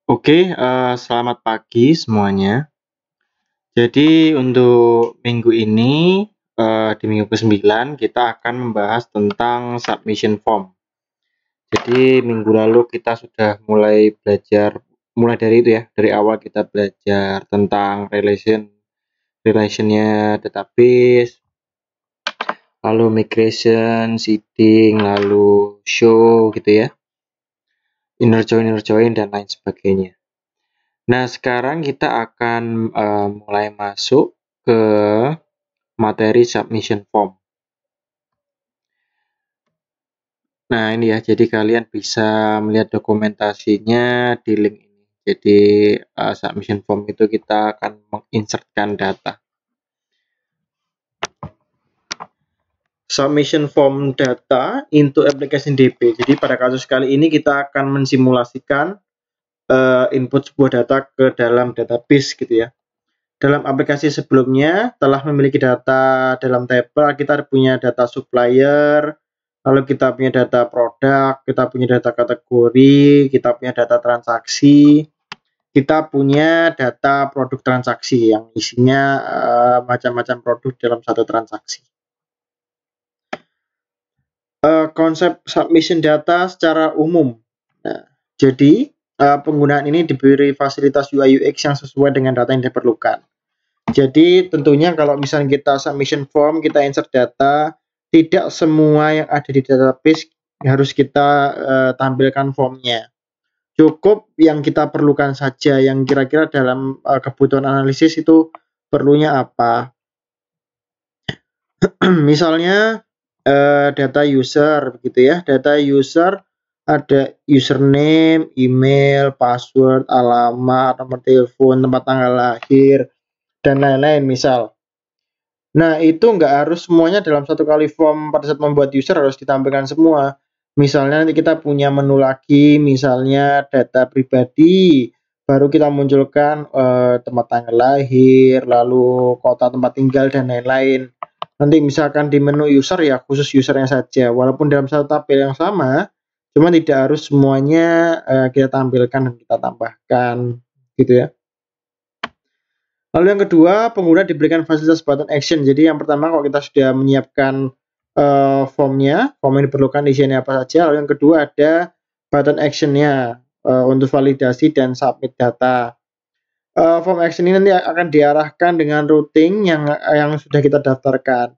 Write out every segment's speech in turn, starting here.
Oke, selamat pagi semuanya. Jadi untuk minggu ini, di minggu ke-9 kita akan membahas tentang submission form. Jadi minggu lalu kita sudah mulai belajar, mulai dari itu ya, dari awal kita belajar tentang relationnya database, lalu migration, seeding, lalu show gitu ya, inner join dan lain sebagainya. Nah, sekarang kita akan mulai masuk ke materi submission form. Nah, ini ya, jadi kalian bisa melihat dokumentasinya di link ini. Jadi, submission form itu kita akan menginsertkan data. Submission form data into application DB. Jadi, pada kasus kali ini kita akan mensimulasikan input sebuah data ke dalam database gitu ya. Dalam aplikasi sebelumnya telah memiliki data dalam tabel, kita punya data supplier, lalu kita punya data produk, kita punya data kategori, kita punya data transaksi, kita punya data produk transaksi yang isinya macam-macam produk dalam satu transaksi. Konsep submission data secara umum. Nah, jadi penggunaan ini diberi fasilitas UI UX yang sesuai dengan data yang diperlukan. Jadi tentunya kalau misalnya kita submission form, kita insert data, tidak semua yang ada di database harus kita tampilkan formnya. Cukup yang kita perlukan saja, yang kira-kira dalam kebutuhan analisis itu perlunya apa. Misalnya data user begitu ya, data user ada username, email, password, alamat, nomor telepon, tempat tanggal lahir, dan lain-lain misal. Nah, itu nggak harus semuanya dalam satu kali form pada saat membuat user harus ditampilkan semua. Misalnya nanti kita punya menu lagi, misalnya data pribadi, baru kita munculkan tempat tanggal lahir, lalu kota tempat tinggal, dan lain-lain. Nanti misalkan di menu user ya khusus usernya saja, walaupun dalam satu tabel yang sama, cuma tidak harus semuanya kita tampilkan dan kita tambahkan, gitu ya. Lalu yang kedua, pengguna diberikan fasilitas button action. Jadi yang pertama kalau kita sudah menyiapkan formnya, form yang diperlukan isinya apa saja. Lalu yang kedua ada button actionnya untuk validasi dan submit data. Form action ini nanti akan diarahkan dengan routing yang sudah kita daftarkan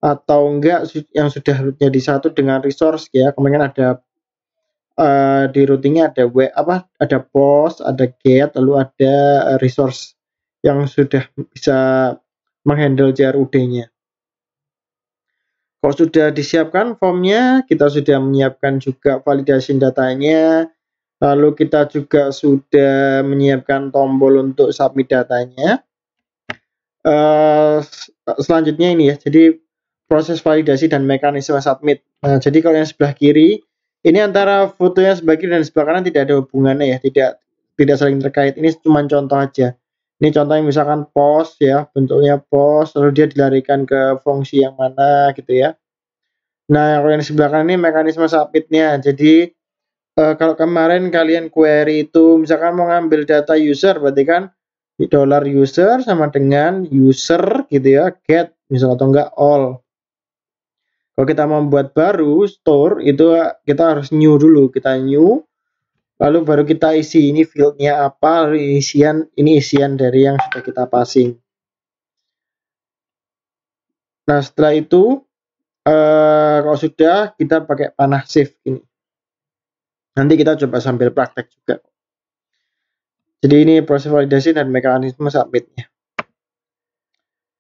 atau enggak yang sudah rootnya di satu dengan resource ya. Kemarin ada di routingnya ada post, ada get, lalu ada resource yang sudah bisa menghandle CRUD-nya. Kalau sudah disiapkan formnya, kita sudah menyiapkan juga validasi datanya, lalu kita juga sudah menyiapkan tombol untuk submit datanya. Selanjutnya ini ya, jadi proses validasi dan mekanisme submit. Nah, jadi kalau yang sebelah kiri, ini antara fotonya sebelah kiri dan sebelah kanan tidak ada hubungannya ya, tidak saling terkait. Ini cuma contoh aja. Ini contohnya misalkan post ya, bentuknya post, lalu dia dilarikan ke fungsi yang mana gitu ya. Nah, kalau yang di sebelah kanan ini mekanisme submitnya. Jadi kalau kemarin kalian query itu misalkan mau ngambil data user, berarti kan $user sama dengan user gitu ya, get misal atau enggak all. Kalau kita mau membuat baru store itu kita harus new dulu, kita new. Lalu baru kita isi ini fieldnya apa, lalu ini isian dari yang sudah kita passing. Nah setelah itu kalau sudah kita pakai panah save ini. Nanti kita coba sambil praktek juga. Jadi ini proses validasi dan mekanisme submitnya.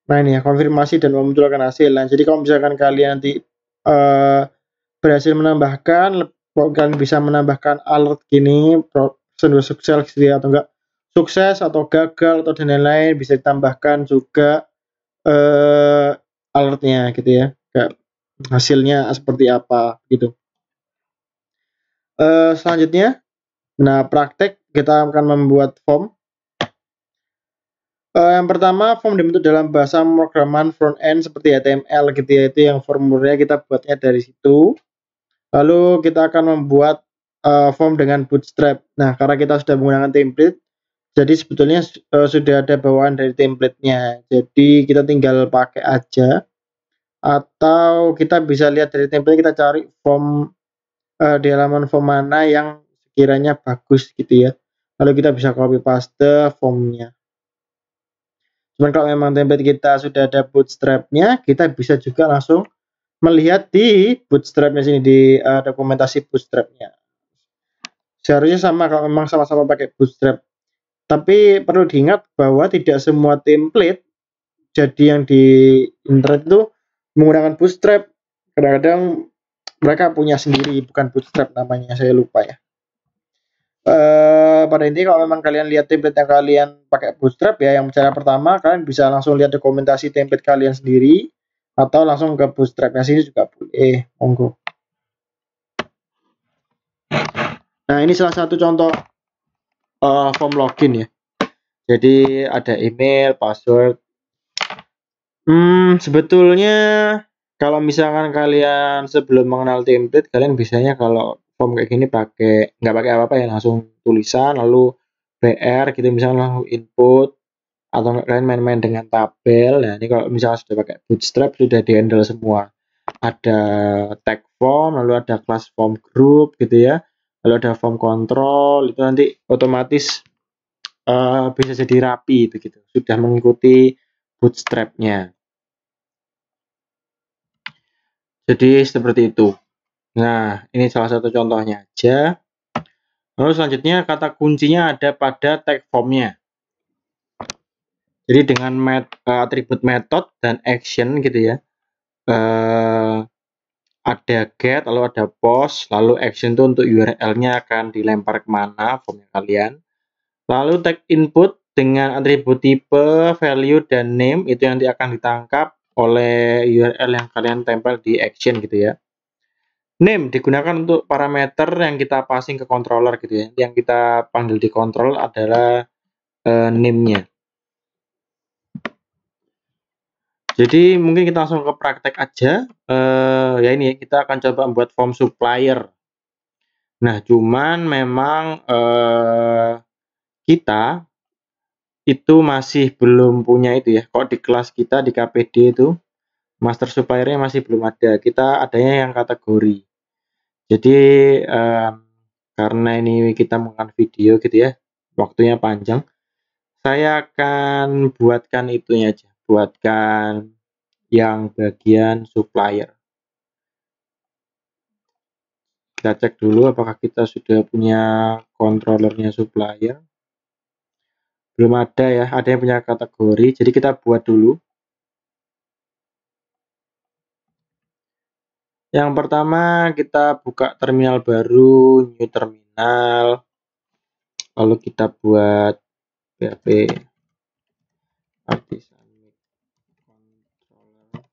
Nah ini ya konfirmasi dan memunculkan hasil. Nah jadi kalau misalkan kalian nanti berhasil menambahkan, kalian bisa menambahkan alert gini, sudah sukses gitu ya, atau enggak sukses atau gagal atau dan lain-lain, bisa ditambahkan juga alertnya gitu ya, kayak hasilnya seperti apa gitu. Selanjutnya, nah praktek kita akan membuat form. Yang pertama, form dibentuk dalam bahasa pemrograman front end seperti HTML gitu ya, itu yang formulirnya kita buatnya dari situ. Lalu kita akan membuat form dengan Bootstrap. Nah, karena kita sudah menggunakan template, jadi sebetulnya sudah ada bawaan dari template-nya. Jadi kita tinggal pakai aja, atau kita bisa lihat dari template, kita cari form di halaman form mana yang sekiranya bagus gitu ya. Lalu kita bisa copy paste formnya. Cuman kalau memang template kita sudah ada bootstrapnya, kita bisa juga langsung melihat di bootstrapnya sini, di dokumentasi bootstrapnya. Seharusnya sama kalau memang sama-sama pakai bootstrap. Tapi perlu diingat bahwa tidak semua template jadi yang di internet itu menggunakan bootstrap. Kadang-kadang mereka punya sendiri, bukan bootstrap namanya, saya lupa ya. Pada intinya kalau memang kalian lihat template yang kalian pakai bootstrap ya, yang cara pertama kalian bisa langsung lihat dokumentasi template kalian sendiri, atau langsung ke bootstrapnya sini juga boleh, monggo. Nah, ini salah satu contoh form login ya. Jadi ada email, password. Sebetulnya kalau misalkan kalian sebelum mengenal template, kalian biasanya kalau form kayak gini nggak pakai apa-apa ya, langsung tulisan lalu PR gitu, misalnya langsung input, atau kalian main-main dengan tabel. Nah, ini kalau misalnya sudah pakai bootstrap sudah di-handle semua. Ada tag form, lalu ada class form group gitu ya, lalu ada form control, itu nanti otomatis bisa jadi rapi begitu, sudah mengikuti bootstrapnya. Jadi seperti itu. Nah, ini salah satu contohnya aja. Lalu selanjutnya kata kuncinya ada pada tag formnya. Jadi dengan atribut method dan action gitu ya. Ada get, lalu ada post, lalu action itu untuk URL-nya akan dilempar kemana formnya kalian. Lalu tag input dengan atribut tipe, value, dan name itu yang akan ditangkap oleh URL yang kalian tempel di action gitu ya. Name digunakan untuk parameter yang kita passing ke controller gitu ya. Yang kita panggil di control adalah name-nya. Jadi mungkin kita langsung ke praktek aja. Ya ini kita akan coba membuat form supplier. Nah, cuman memang kita itu masih belum punya itu ya. Kok di kelas kita di KPD itu master suppliernya masih belum ada. Kita adanya yang kategori. Jadi karena ini kita menggunakan video gitu ya, waktunya panjang, saya akan buatkan itunya aja, buatkan yang bagian supplier. Kita cek dulu apakah kita sudah punya controllernya supplier. Belum ada ya, ada yang punya kategori, jadi kita buat dulu. Yang pertama kita buka terminal baru, new terminal, lalu kita buat PHP artisan controller.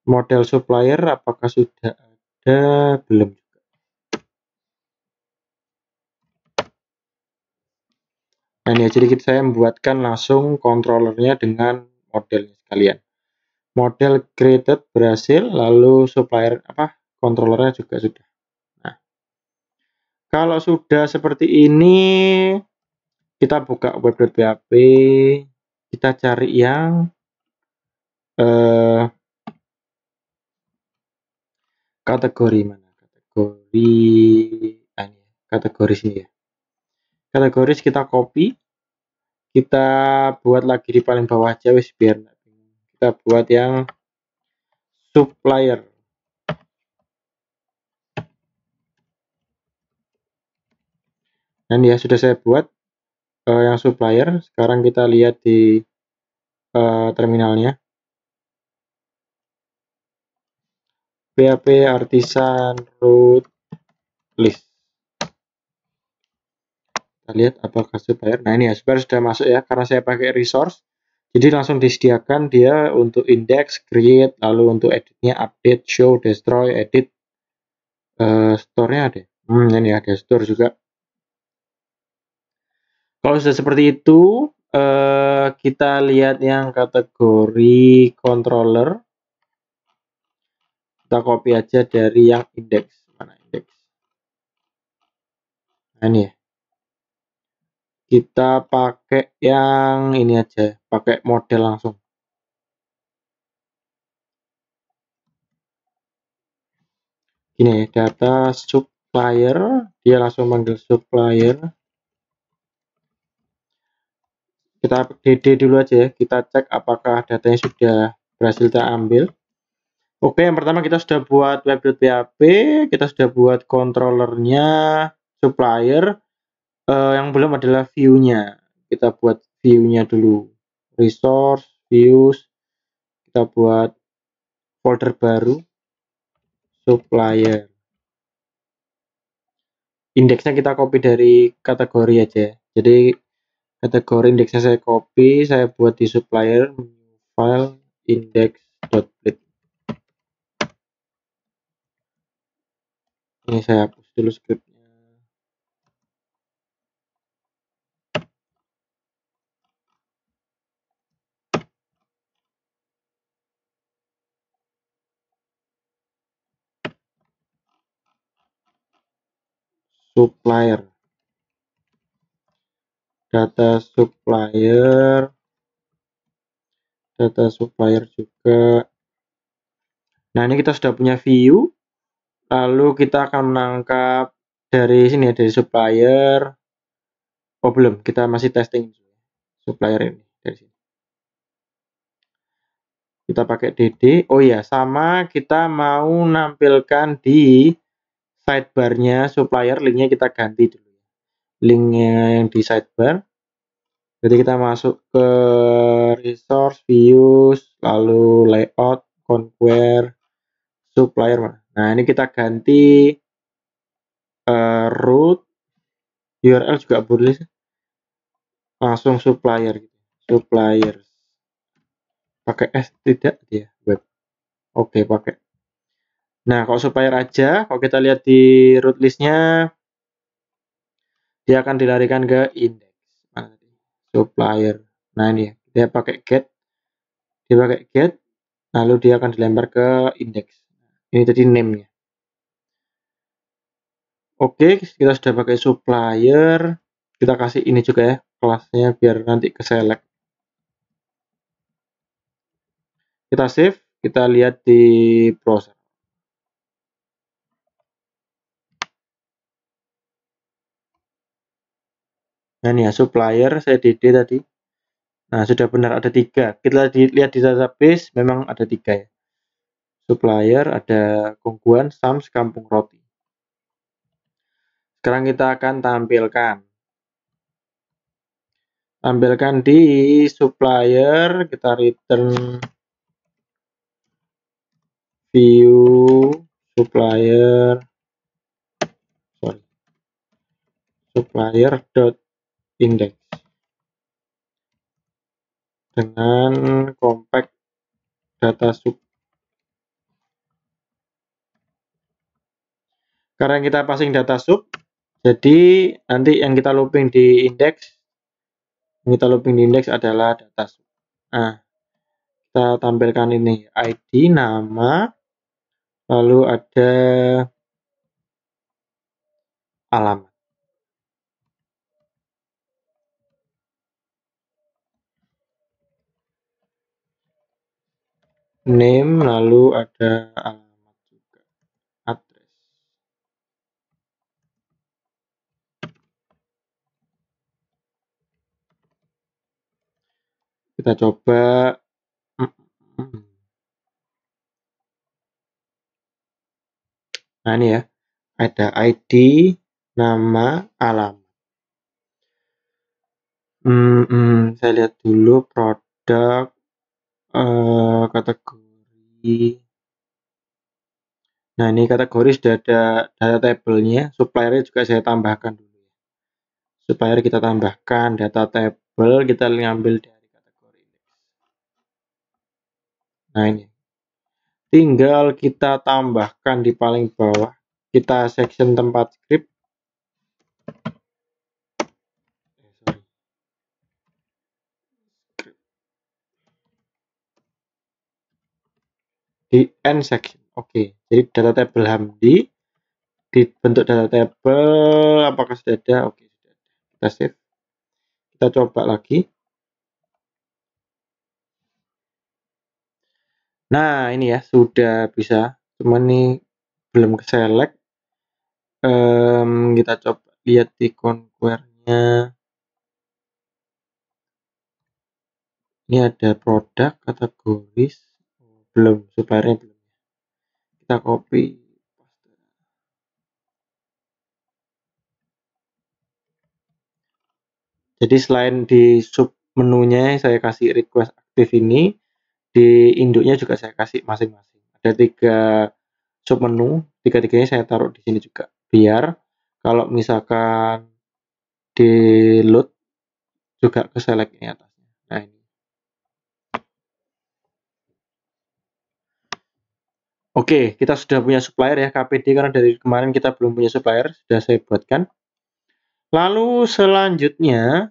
Model supplier apakah sudah ada? Belum. Nah ini jadi saya membuatkan langsung controllernya dengan modelnya sekalian. Model created berhasil, lalu supplier controllernya juga sudah. Nah, kalau sudah seperti ini, kita buka web.php, kita cari yang kategori mana? Kategori sini ya. Kategoris kita copy, kita buat lagi di paling bawah aja wis biar kita buat yang supplier. Dan ya sudah saya buat yang supplier. Sekarang kita lihat di terminalnya. PHP artisan root list. Kita lihat apakah supplier. Nah ini ya, supplier sudah masuk ya, karena saya pakai resource. Jadi langsung disediakan dia untuk index, create, lalu untuk editnya update, show, destroy, edit. Store-nya ada. Ini ada store juga. Kalau sudah seperti itu, Kita lihat yang kategori controller. Kita copy aja dari yang index. Mana index? Nah, ini ya. Kita pakai yang ini aja, pakai model langsung. Ini data supplier, dia langsung manggil supplier. Kita DD dulu aja ya, kita cek apakah datanya sudah berhasil kita ambil. Oke, yang pertama kita sudah buat web.php, kita sudah buat controllernya supplier. Yang belum adalah view-nya. Kita buat view-nya dulu. Resource, views, kita buat folder baru, supplier. Indeksnya kita copy dari kategori aja. Jadi kategori indeksnya saya copy, saya buat di supplier, file index.split. Ini saya hapus dulu scriptnya. Supplier, data supplier juga. Nah, ini kita sudah punya view, lalu kita akan menangkap dari sini ya, dari supplier. Oh belum, kita masih testing supplier ini dari sini. Kita pakai DD. Oh ya, sama kita mau nampilkan di sidebarnya supplier, linknya kita ganti dulu. Linknya yang di sidebar. Jadi kita masuk ke resource, views, lalu layout, conquer, supplier. Nah, ini kita ganti root, URL juga boleh, langsung supplier gitu. Supplier. Pakai S tidak dia web. Oke, pakai. Nah, kalau supplier aja, kalau kita lihat di root listnya, dia akan dilarikan ke index. Supplier. Nah, ini ya, dia pakai get. Dia pakai get, lalu dia akan dilempar ke index. Ini tadi name-nya. Oke, kita sudah pakai supplier. Kita kasih ini juga ya, kelasnya biar nanti ke select. Kita save, kita lihat di browser. Nah, ini ya, supplier, saya DD tadi. Nah, sudah benar ada 3. Kita lihat di database, memang ada 3 ya. Supplier, ada Kongguan, Sams, Kampung Roti. Sekarang kita akan tampilkan di supplier, kita return view supplier, supplier.index dengan compact data sub. Karena kita passing data sub, jadi nanti yang kita looping di index, adalah data sub. Nah, kita tampilkan ini ID, nama, lalu ada alamat. Name, lalu ada alamat juga, address. Kita coba. Nah, ini ya, ada ID, nama, alamat. Saya lihat dulu produk, kategori. Nah, ini kategori sudah ada data table-nya, supplier juga saya tambahkan dulu. Supplier kita tambahkan, data table kita ngambil dari kategori ini. Nah, ini. Tinggal kita tambahkan di paling bawah. Kita section tempat script. di end section. Oke, jadi data table Hamdi dibentuk data table, apakah sudah ada? Oke, sudah ada. Kita save. Kita coba lagi. Nah, ini ya sudah bisa. Cuman ini belum ke select. Kita coba lihat di conquer-nya. Ini ada produk, kategoris. Belum, supplier-nya belum. Kita copy. Jadi selain di sub menunya saya kasih request aktif ini, di induknya juga saya kasih masing-masing. Ada 3 sub menu, 3-tiganya saya taruh di sini juga. Biar kalau misalkan di load juga ke select ini atasnya. Nah, ini. Oke, kita sudah punya supplier ya, KPD, karena dari kemarin kita belum punya supplier, sudah saya buatkan. Lalu selanjutnya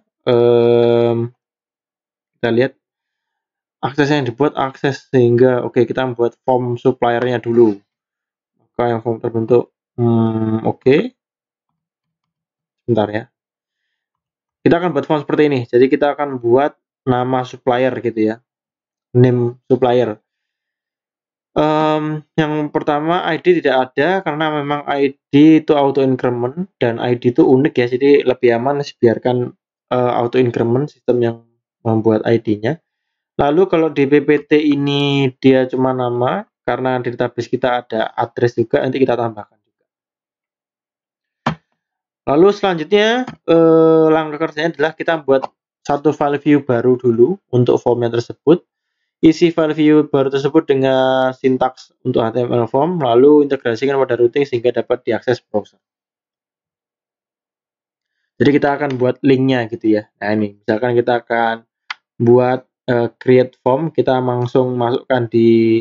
kita lihat akses yang dibuat, akses sehingga kita membuat form suppliernya dulu. Maka yang form terbentuk oke. Sebentar ya. Kita akan buat form seperti ini. Jadi kita akan buat nama supplier gitu ya. Name supplier. Yang pertama ID tidak ada karena memang ID itu auto increment dan ID itu unik ya, jadi lebih aman biarkan auto increment sistem yang membuat ID-nya. Lalu kalau di PPT ini dia cuma nama, karena di database kita ada address juga, nanti kita tambahkan juga. Lalu selanjutnya langkah kerjanya adalah kita buat satu file view baru dulu untuk formnya tersebut. Isi file view baru tersebut dengan sintaks untuk HTML form, lalu integrasikan pada routing sehingga dapat diakses browser. Jadi kita akan buat linknya gitu ya. Nah ini, misalkan kita akan buat create form, kita langsung masukkan di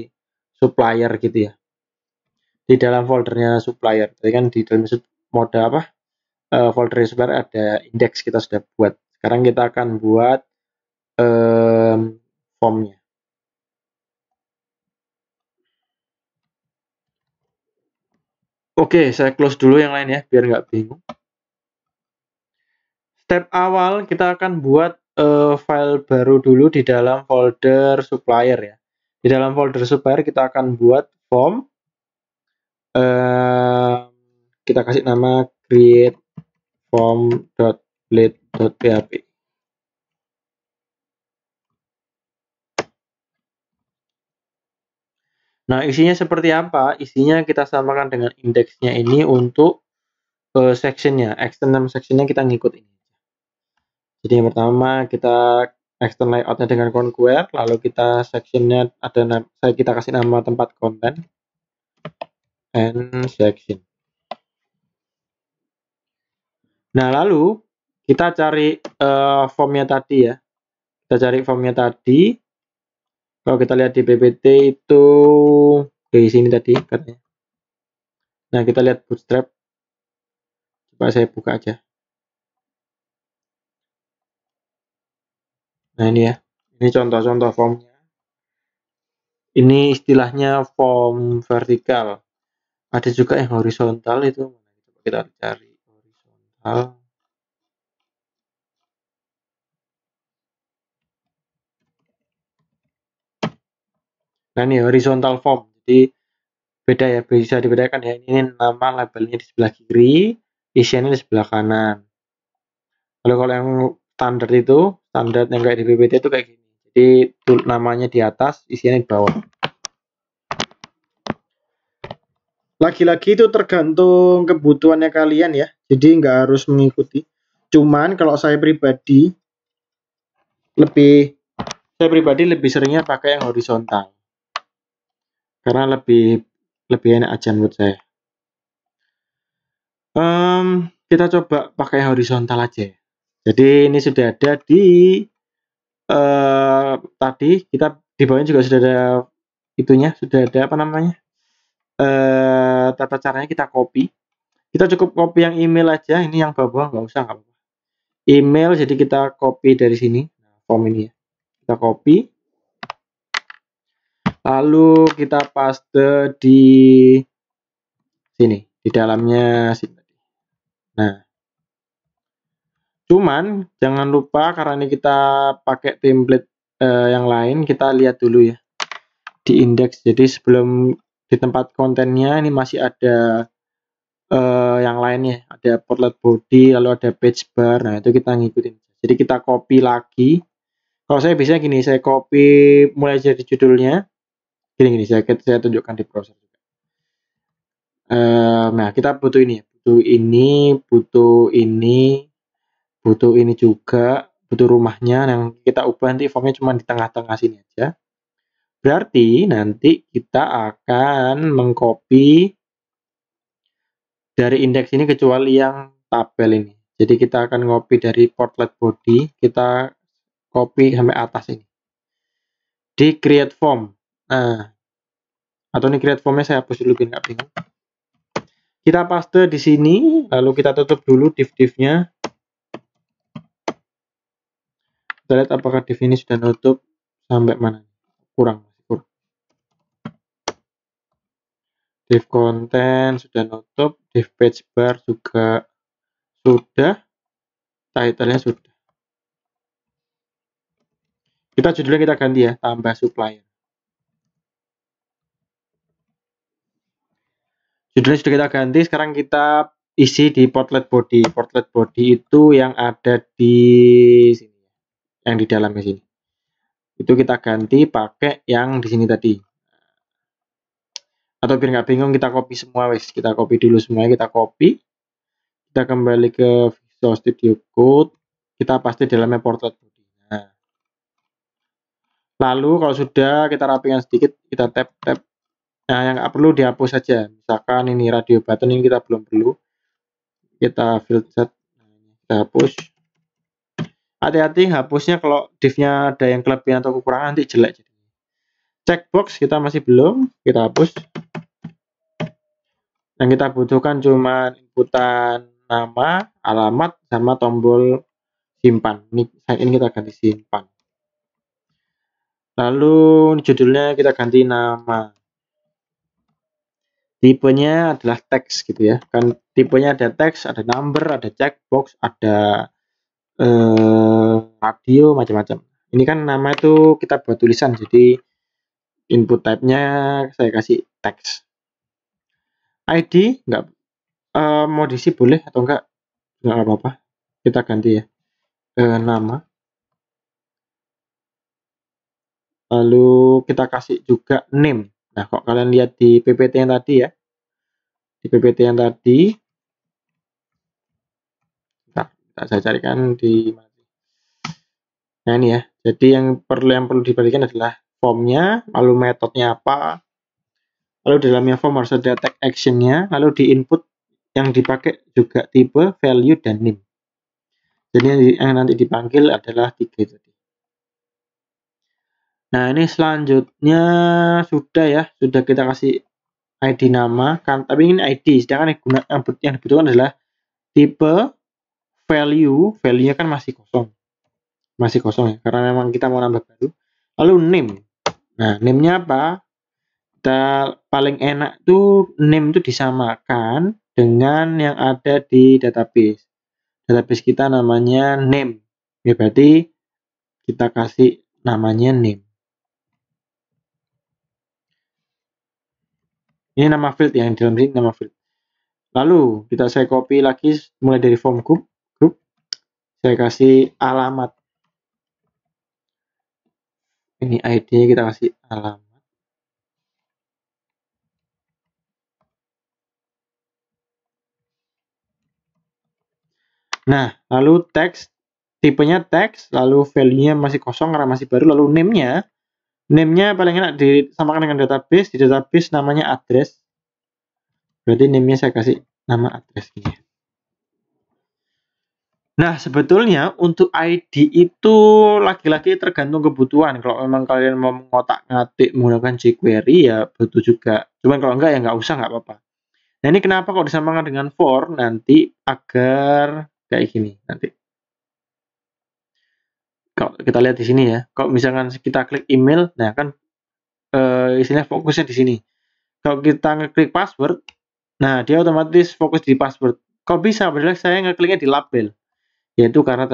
supplier gitu ya. Di dalam foldernya supplier. Jadi kan di dalam mode apa? Folder supplier ada index kita sudah buat. Sekarang kita akan buat formnya. Oke, saya close dulu yang lain ya, biar nggak bingung. Step awal kita akan buat file baru dulu di dalam folder supplier ya. Di dalam folder supplier kita akan buat form. Kita kasih nama create form.blade.php. Nah, isinya seperti apa? Isinya kita samakan dengan indeksnya ini untuk sectionnya. External sectionnya kita ngikut ini. Jadi yang pertama kita extend layoutnya dengan conquer, lalu kita sectionnya ada kita kasih nama tempat konten and section. Nah lalu kita cari formnya tadi ya. Kita cari formnya tadi. Kalau kita lihat di PPT itu di sini tadi katanya. Nah kita lihat bootstrap. Coba saya buka aja. Nah ini ya. Ini contoh-contoh formnya. Ini istilahnya form vertikal. Ada juga yang horizontal itu. Coba kita cari horizontal. Nah ini horizontal form. Jadi beda ya, bisa dibedakan ya. Ini nama labelnya di sebelah kiri, isiannya di sebelah kanan. Lalu kalau yang standar itu, standar yang kayak di PPT itu kayak gini. Jadi namanya di atas, isiannya di bawah. Lagi-lagi itu tergantung kebutuhannya kalian ya. Jadi nggak harus mengikuti. Cuman kalau saya pribadi lebih seringnya pakai yang horizontal. Karena lebih enak aja menurut saya. Kita coba pakai horizontal aja. Jadi ini sudah ada di tadi kita di bawahnya juga sudah ada itunya, sudah ada apa namanya tata caranya. Kita copy. Kita cukup copy yang email aja. Ini yang bawah nggak usah, nggak apa-apa. Email, jadi kita copy dari sini form ini ya. Kita copy. Lalu kita paste di sini, di dalamnya sini. Nah, cuman jangan lupa karena ini kita pakai template yang lain, kita lihat dulu ya di indeks. Jadi sebelum di tempat kontennya ini masih ada yang lainnya, ada portlet body, lalu ada page bar. Nah, itu kita ngikutin. Jadi kita copy lagi. Kalau saya biasanya gini, saya copy mulai dari judulnya. Gini, saya tunjukkan di browser. Nah, kita butuh ini, butuh ini juga, butuh rumahnya. Yang kita ubah nanti formnya cuma di tengah-tengah sini aja. Berarti nanti kita akan mengcopy dari indeks ini kecuali yang tabel ini. Jadi kita akan copy dari portlet body, kita copy sampai atas ini. Di create form. Nah, atau ini create formnya saya hapus dulu biar nggak bingung. Kita paste di sini, lalu kita tutup dulu div-divnya. Kita lihat apakah div ini sudah nutup sampai mana. Kurang. Div content sudah nutup, div page bar juga sudah, title-nya sudah. Kita judulnya kita ganti ya, tambah supplier. Judulnya sudah kita ganti, sekarang kita isi di portlet body. Portlet body itu yang ada di sini, yang di dalamnya sini. Itu kita ganti pakai yang di sini tadi. Atau biar nggak bingung, kita copy semua wes. Kita copy dulu semuanya, kita copy. Kita kembali ke Visual Studio Code. Kita paste di dalamnya portlet body. Nah. Lalu kalau sudah kita rapikan sedikit, kita tap. Nah, yang nggak perlu dihapus saja. Misalkan ini radio button ini kita belum perlu. Kita filter, kita hapus. Hati-hati hapusnya kalau divnya ada yang kelebihan atau kekurangan nanti jelek. Checkbox kita masih belum, kita hapus. Yang kita butuhkan cuma inputan nama, alamat, sama tombol simpan. Ini kita ganti simpan. Lalu judulnya kita ganti nama. Tipenya adalah teks gitu ya. Kan tipenya ada teks, ada number, ada checkbox, ada radio, macam-macam. Ini kan nama itu kita buat tulisan, jadi input type-nya saya kasih teks. ID nggak mau diisi boleh atau enggak apa-apa. Kita ganti ya nama. Lalu kita kasih juga name. Nah, kok kalian lihat di PPT yang tadi ya, di PPT yang tadi, saya carikan di mana. Nah ini ya, jadi yang perlu diperhatikan adalah formnya, lalu metodenya apa, lalu dalamnya form harus ada tag actionnya, lalu di input yang dipakai juga tipe, value, dan name. Jadi yang nanti dipanggil adalah 3 tadi. Nah ini selanjutnya sudah ya, sudah kita kasih ID nama, kan, tapi ini ID, sedangkan yang dibutuhkan adalah tipe, value-nya kan masih kosong ya, karena memang kita mau nambah baru. Lalu name. Nah, name-nya apa? Kita paling enak tuh name itu disamakan dengan yang ada di database. Database kita namanya name. Ya berarti kita kasih namanya name. Ini nama field yang di dalam sini nama field. Lalu saya copy lagi mulai dari form group. Saya kasih alamat. Ini ID-nya kita kasih alamat. Nah, lalu teks, tipenya teks, lalu value-nya masih kosong karena masih baru, lalu name-nya paling enak disamakan dengan database. Di database namanya address. Berarti name-nya saya kasih nama address ini. Nah, sebetulnya untuk ID itu lagi-lagi tergantung kebutuhan. Kalau memang kalian mau ngotak-ngatik menggunakan jQuery ya butuh juga. Cuman kalau enggak ya nggak usah, nggak apa-apa. Nah, ini kenapa kalau disamakan dengan for nanti agar kayak gini nanti. Kalau kita lihat di sini ya, kalau misalkan kita klik email, nah kan istilahnya fokusnya di sini. Kalau kita ngeklik password, nah dia otomatis fokus di password. Kok bisa? Padahal saya ngekliknya di label. Yaitu karena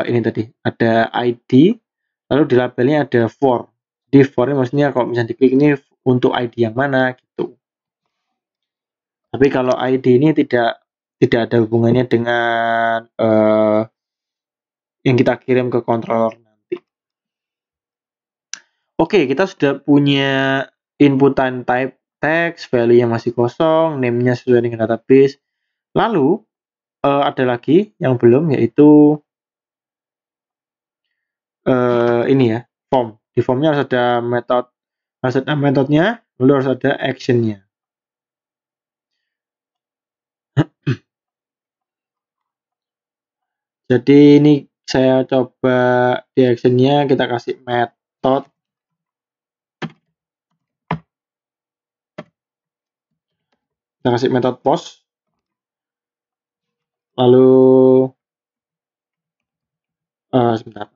ini tadi ada ID, lalu di labelnya ada for. Di for ini maksudnya kalau misalnya diklik ini untuk ID yang mana gitu. Tapi kalau ID ini tidak ada hubungannya dengan yang kita kirim ke controller nanti. Oke, kita sudah punya inputan type text, value yang masih kosong, name-nya sesuai dengan database. Lalu ada lagi yang belum, yaitu ini ya, form. Di formnya harus ada metodenya, lalu harus ada actionnya. Jadi ini saya coba di actionnya kita kasih metode. Kita kasih metode post. Lalu sebentar.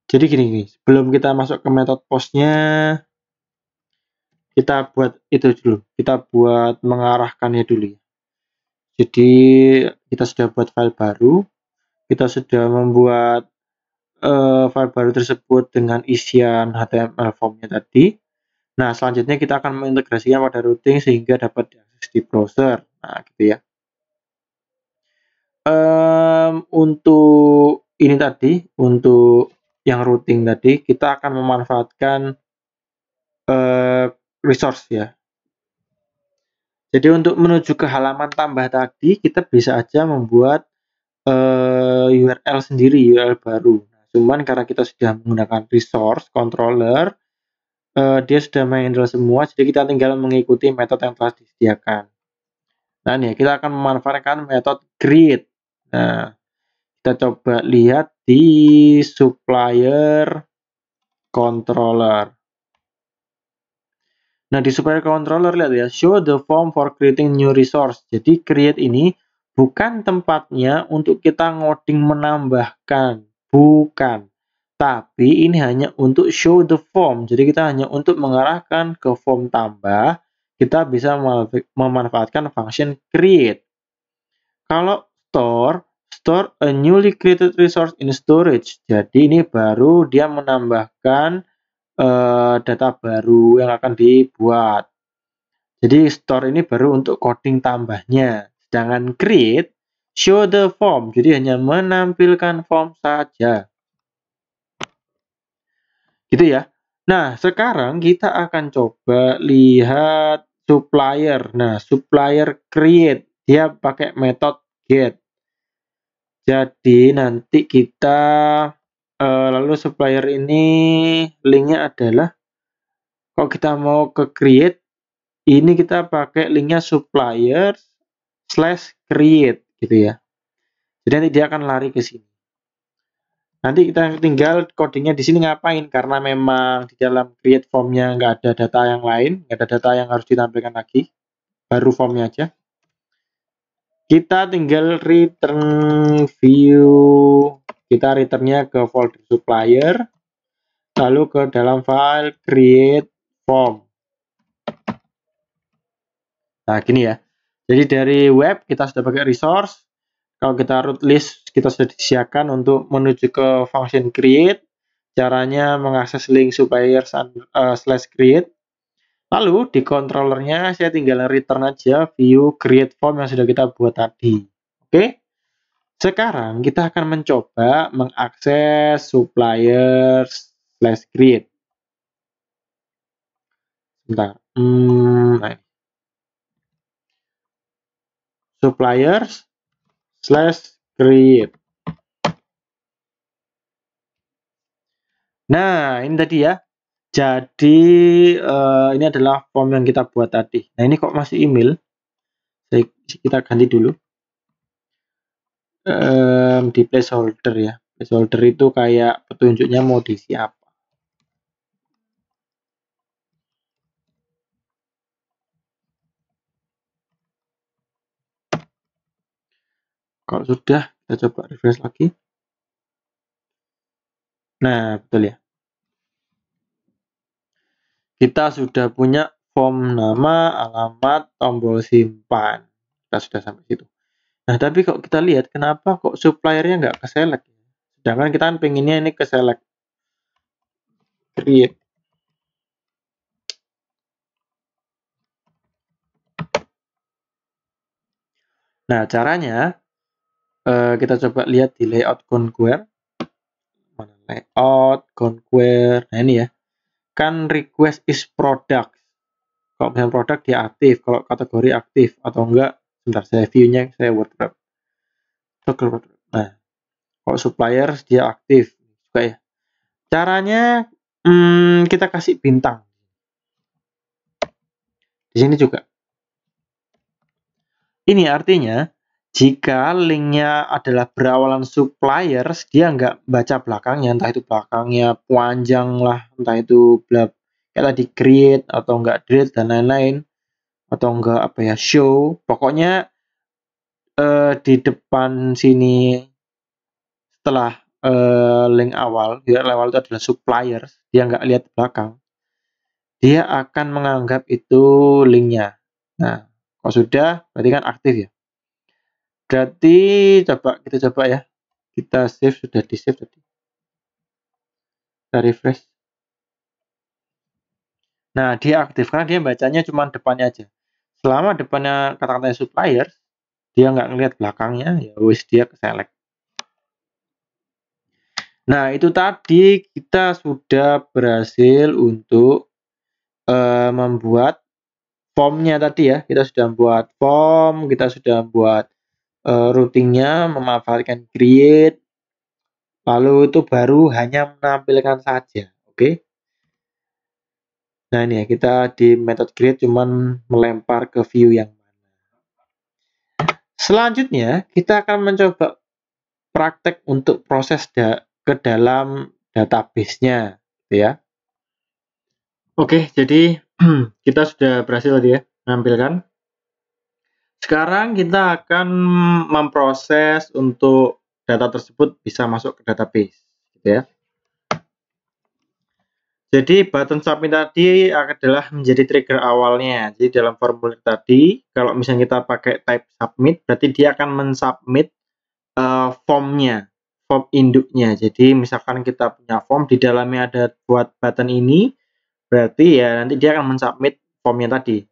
Jadi gini, sebelum kita masuk ke metode postnya, kita buat itu dulu. Kita buat mengarahkannya dulu. Jadi kita sudah buat file baru. Kita sudah membuat file baru tersebut dengan isian HTML formnya tadi. Nah, selanjutnya kita akan mengintegrasikan pada routing sehingga dapat diakses di browser. Nah, gitu ya. Untuk ini tadi, untuk yang routing tadi, kita akan memanfaatkan resource ya. Jadi untuk menuju ke halaman tambah tadi, kita bisa aja membuat URL sendiri, URL baru. Cuman karena kita sudah menggunakan resource controller, dia sudah menghandle semua, jadi kita tinggal mengikuti metode yang telah disediakan. Nah, nih kita akan memanfaatkan metode create. Nah, kita coba lihat di supplier controller. Nah, di supplier controller lihat ya, show the form for creating new resource. Jadi create ini bukan tempatnya untuk kita ngoding menambahkan, bukan. Tapi ini hanya untuk show the form. Jadi kita hanya untuk mengarahkan ke form tambah, kita bisa memanfaatkan function create. Kalau store a newly created resource in storage. Jadi ini baru dia menambahkan data baru yang akan dibuat. Jadi store ini baru untuk coding tambahnya. Sedangkan create show the form. Jadi hanya menampilkan form saja. Gitu ya. Nah, sekarang kita akan coba lihat supplier. Nah, supplier create dia pakai metode get. Jadi nanti kita lalu supplier ini linknya adalah kalau kita mau ke create ini kita pakai linknya supplier/create gitu ya. Jadi nanti dia akan lari ke sini. Nanti kita tinggal codingnya di sini ngapain, karena memang di dalam create formnya nggak ada data yang lain, nggak ada data yang harus ditampilkan lagi, baru formnya aja. Kita tinggal return view, kita returnnya ke folder supplier, lalu ke dalam file create form. Nah gini ya, jadi dari web kita sudah pakai resource. Kalau kita root list, kita sudah disediakan untuk menuju ke function create. Caranya mengakses link supplier/create. Lalu di controllernya saya tinggal return aja view create form yang sudah kita buat tadi. Oke. Sekarang kita akan mencoba mengakses supplier/create. Sebentar. Nah. Suppliers/create. Nah, ini tadi ya. Jadi ini adalah form yang kita buat tadi. Nah, ini kok masih email. Kita ganti dulu. Di placeholder ya. Placeholder itu kayak petunjuknya mau diisi apa. Kalau sudah, kita coba refresh lagi. Nah, betul ya. Kita sudah punya form nama, alamat, tombol simpan. Kita sudah sampai situ. Nah, tapi kok kita lihat kenapa kok suppliernya nggak ke-select? Sedangkan kita kan pengennya ini ke-select. Create. Nah, caranya kita coba lihat di layout conquer. Mana layout conquer. Nah, ini ya. Kan request is product. Kalau misalnya produk dia aktif, kalau kategori aktif atau enggak, sebentar saya view-nya saya WordPress. Nah, kalau supplier dia aktif juga ya. Caranya kita kasih bintang. Di sini juga. Ini artinya jika linknya adalah berawalan suppliers, dia nggak baca belakangnya, entah itu belakangnya panjang lah, entah itu kayak tadi create atau enggak delete dan lain-lain, atau enggak apa ya show. Pokoknya di depan sini setelah link awal, URL awal itu adalah suppliers, dia nggak lihat belakang, dia akan menganggap itu linknya. Nah, kalau sudah, berarti kan aktif ya. Berarti kita coba ya. Kita save, sudah di save tadi. Kita refresh. Nah, dia aktif karena dia bacanya cuma depannya aja. Selama depannya kata-katanya suppliers, dia nggak ngelihat belakangnya, ya wis dia ke select. Nah, itu tadi kita sudah berhasil untuk membuat formnya tadi ya. Kita sudah membuat form, kita sudah membuat routingnya, memanfaatkan create, lalu itu baru hanya menampilkan saja. Oke. Nah, ini ya, kita di method create cuman melempar ke view yang mana. Selanjutnya, kita akan mencoba praktek untuk proses ke dalam database-nya, gitu ya. Oke, jadi kita sudah berhasil tadi ya menampilkan. Sekarang kita akan memproses untuk data tersebut bisa masuk ke database, gitu ya. Jadi button submit tadi adalah menjadi trigger awalnya. Jadi dalam formulir tadi, kalau misalnya kita pakai type submit, berarti dia akan mensubmit formnya, form induknya. Jadi misalkan kita punya form, di dalamnya ada buat button ini, berarti ya nanti dia akan mensubmit formnya tadi.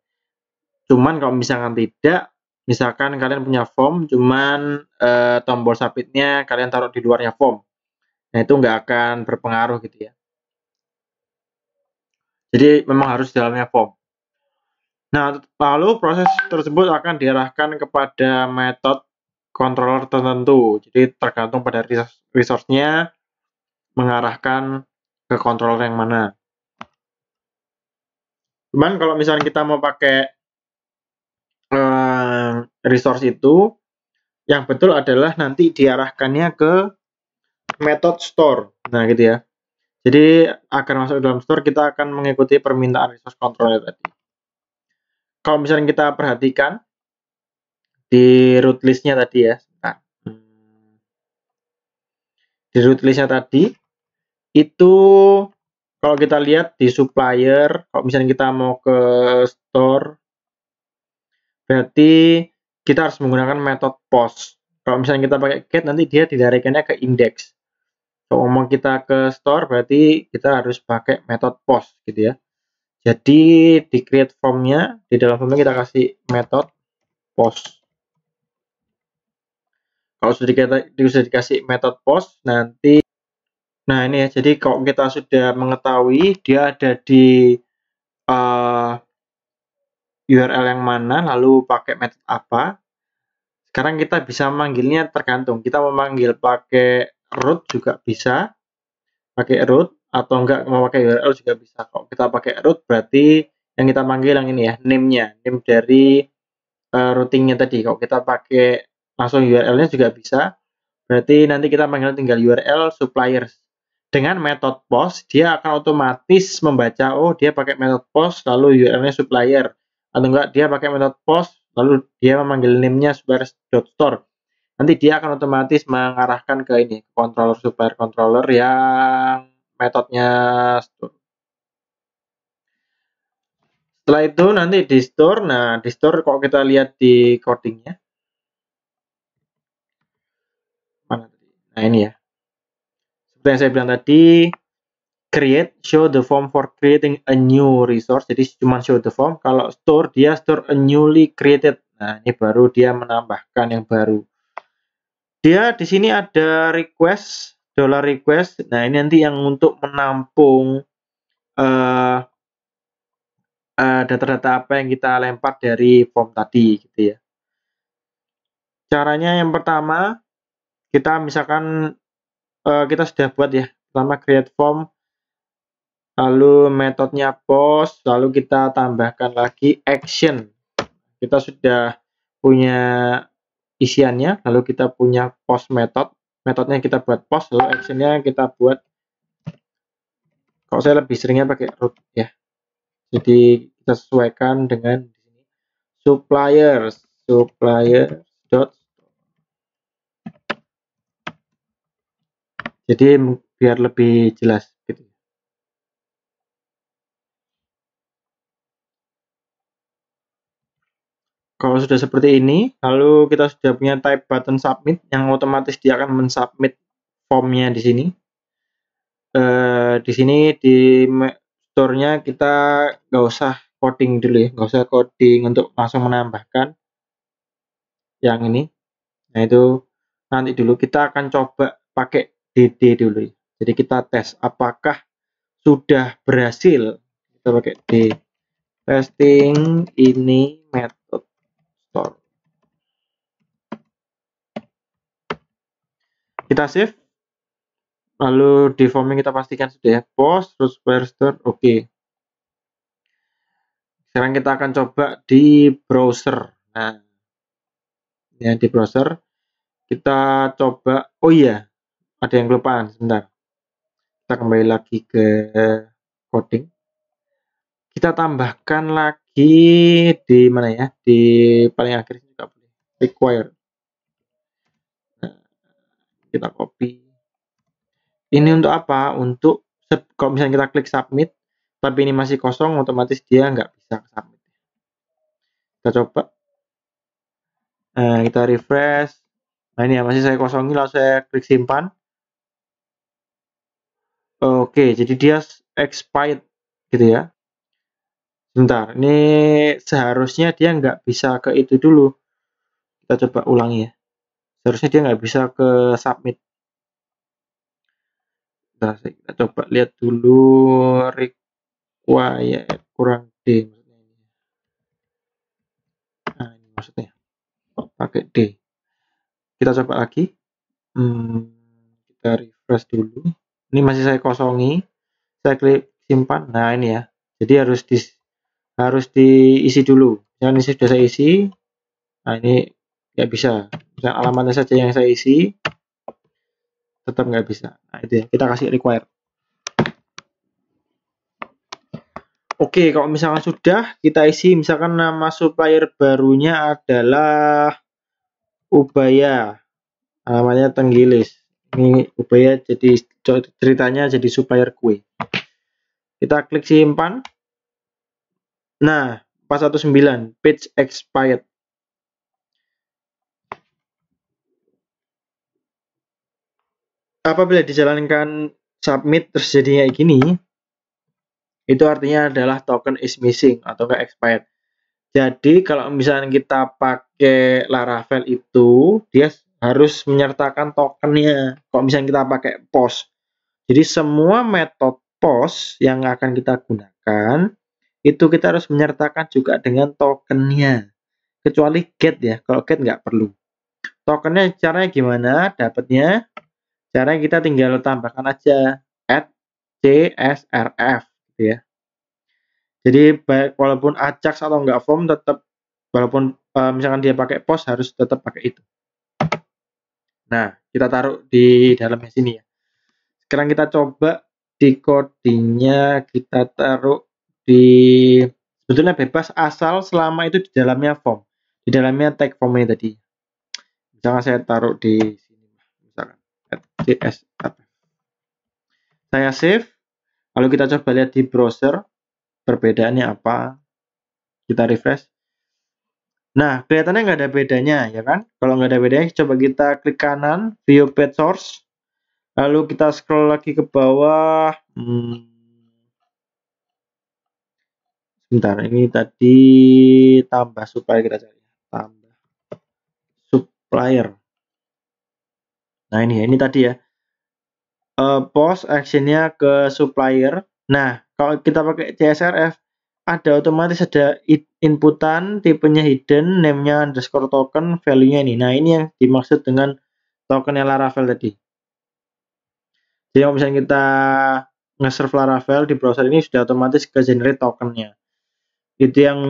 Cuman kalau misalkan tidak, misalkan kalian punya form, cuman tombol submitnya kalian taruh di luarnya form. Nah, itu nggak akan berpengaruh gitu ya. Jadi memang harus di dalamnya form. Nah, lalu proses tersebut akan diarahkan kepada metode controller tertentu. Jadi tergantung pada resource-nya mengarahkan ke controller yang mana. Cuman kalau misalnya kita mau pakai resource itu, yang betul adalah nanti diarahkannya ke method store. Nah, gitu ya. Jadi agar masuk ke dalam store, kita akan mengikuti permintaan resource controller tadi. Kalau misalnya kita perhatikan di root list-nya tadi ya, di root list-nya tadi itu kalau kita lihat di supplier, kalau misalnya kita mau ke store, berarti kita harus menggunakan metode post. Kalau misalnya kita pakai get, nanti dia didirikannya ke index. Kalau ngomong kita ke store, berarti kita harus pakai metode post gitu ya. Jadi di create formnya, di dalam formnya kita kasih metode post. Kalau sudah dikasih metode post, nanti nah ini ya, jadi kalau kita sudah mengetahui dia ada di URL yang mana, lalu pakai metode apa, sekarang kita bisa manggilnya tergantung. Kita mau manggil pakai root juga bisa, pakai root, atau enggak mau pakai URL juga bisa. Kalau kita pakai root berarti yang kita panggil yang ini ya, name-nya, name dari routingnya tadi. Kalau kita pakai langsung URL-nya juga bisa, berarti nanti kita panggil tinggal URL suppliers. Dengan metode post, dia akan otomatis membaca, oh dia pakai metode post, lalu URL-nya supplier. Atau enggak, dia pakai metode post, lalu dia memanggil name-nya suppliers.store. nanti dia akan otomatis mengarahkan ke ini, controller supplier controller yang metodenya store. Setelah itu nanti di store, nah di store kalau kita lihat di codingnya, mana tadi? Nah ini ya, seperti yang saya bilang tadi, create, show the form for creating a new resource. Jadi cuma show the form. Kalau store, dia store a newly created. Nah ini baru dia menambahkan yang baru. Dia di sini ada request, $request. Nah ini nanti yang untuk menampung data-data apa yang kita lempar dari form tadi, gitu ya. Caranya yang pertama, kita misalkan kita sudah buat ya, pertama create form, lalu metodenya post, lalu kita tambahkan lagi action. Kita sudah punya isiannya, lalu kita punya post method, metodenya kita buat post, lalu actionnya kita buat, kalau saya lebih seringnya pakai root ya. Jadi kita sesuaikan dengan di sini supplier dot. Jadi biar lebih jelas gitu. Kalau sudah seperti ini, lalu kita sudah punya type button submit yang otomatis dia akan mensubmit formnya di sini. Di sini di store-nya kita nggak usah coding dulu ya, nggak usah coding untuk langsung menambahkan yang ini. Nah itu nanti dulu kita akan coba pakai DD dulu ya. Jadi kita tes apakah sudah berhasil. Kita pakai D. Testing ini method store. Kita save. Lalu di formnya kita pastikan sudah ya, post, terus store, oke. Sekarang kita akan coba di browser. Nah, ya di browser kita coba, oh iya, ada yang kelupaan, sebentar. Kita kembali lagi ke coding. Kita tambahkan lagi di mana ya? Di paling akhir juga boleh. Require. Nah, kita copy. Ini untuk apa? Untuk kalau misalnya kita klik submit, tapi ini masih kosong, otomatis dia nggak bisa submit. Kita coba. Nah, kita refresh. Nah, ini ya masih saya kosongi, lalu saya klik simpan. Oke, jadi dia expired gitu ya. Sebentar, ini seharusnya dia nggak bisa ke itu dulu. Kita coba ulangi ya. Seharusnya dia nggak bisa ke submit. Nah, kita coba lihat dulu require kurang D. Nah, ini maksudnya pakai D. Kita coba lagi. Kita refresh dulu. Ini masih saya kosongi. Saya klik simpan. Nah, ini ya. Jadi harus diisi dulu. Yang ini sudah saya isi. Nah, ini nggak bisa. Misalnya alamatnya saja yang saya isi, tetap nggak bisa. Nah, itu ya. Kita kasih require. Oke, kalau misalkan sudah kita isi, misalkan nama supplier barunya adalah Ubaya, alamatnya Tenggilis. Ini Ubaya jadi ceritanya jadi supplier kue. Kita klik simpan. Nah, 419 page expired. Apabila dijalankan submit terjadi kayak gini, itu artinya adalah token is missing atau enggak expired. Jadi kalau misalnya kita pakai Laravel itu, dia harus menyertakan tokennya. Kalau misalnya kita pakai post, jadi semua metode post yang akan kita gunakan itu kita harus menyertakan juga dengan tokennya. Kecuali get ya, kalau get nggak perlu. Tokennya caranya gimana? Dapatnya caranya kita tinggal tambahkan aja add CSRF gitu ya. Jadi baik walaupun Ajax atau enggak form tetap, walaupun misalkan dia pakai post harus tetap pakai itu. Nah, kita taruh di dalamnya sini ya. Sekarang kita coba di codingnya kita taruh di, sebetulnya bebas asal selama itu di dalamnya form, di dalamnya tag formnya tadi. Misalkan saya taruh di sini, misalkan @cs. Saya save, lalu kita coba lihat di browser perbedaannya apa. Kita refresh. Nah, kelihatannya nggak ada bedanya, ya kan? Kalau nggak ada bedanya, coba kita klik kanan, view page source, lalu kita scroll lagi ke bawah. Sebentar, ini tadi tambah supplier, kita cari. Tambah supplier. Nah, ini tadi ya. Post actionnya ke supplier. Nah, kalau kita pakai CSRF, otomatis ada inputan, tipenya hidden, name-nya underscore token, value-nya ini. Nah, ini yang dimaksud dengan tokennya Laravel tadi. Jadi kalau misalnya kita nge-serve Laravel di browser ini, sudah otomatis ke generate tokennya. Itu yang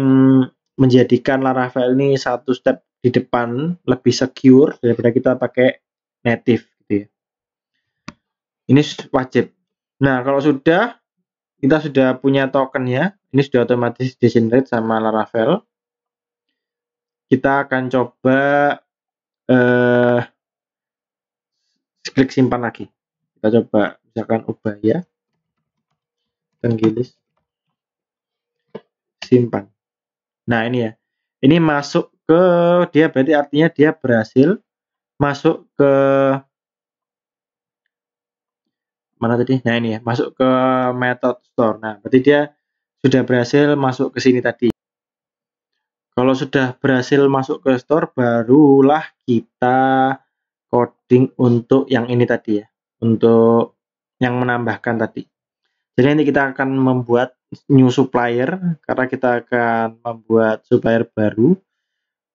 menjadikan Laravel ini satu step di depan, lebih secure daripada kita pakai native gitu ya. Ini wajib. Nah, kalau kita sudah punya tokennya, ini sudah otomatis di generate sama Laravel. Kita akan coba klik simpan lagi. Kita coba misalkan Ubaya, Tenggilis, simpan. Nah, ini ya. Ini masuk ke dia, berarti artinya dia berhasil masuk ke mana tadi? Nah, ini ya, masuk ke method store. Nah, berarti dia sudah berhasil masuk ke sini tadi. Kalau sudah berhasil masuk ke store, barulah kita coding untuk yang ini tadi ya, untuk yang menambahkan tadi. Jadi nanti kita akan membuat new supplier, karena kita akan membuat supplier baru.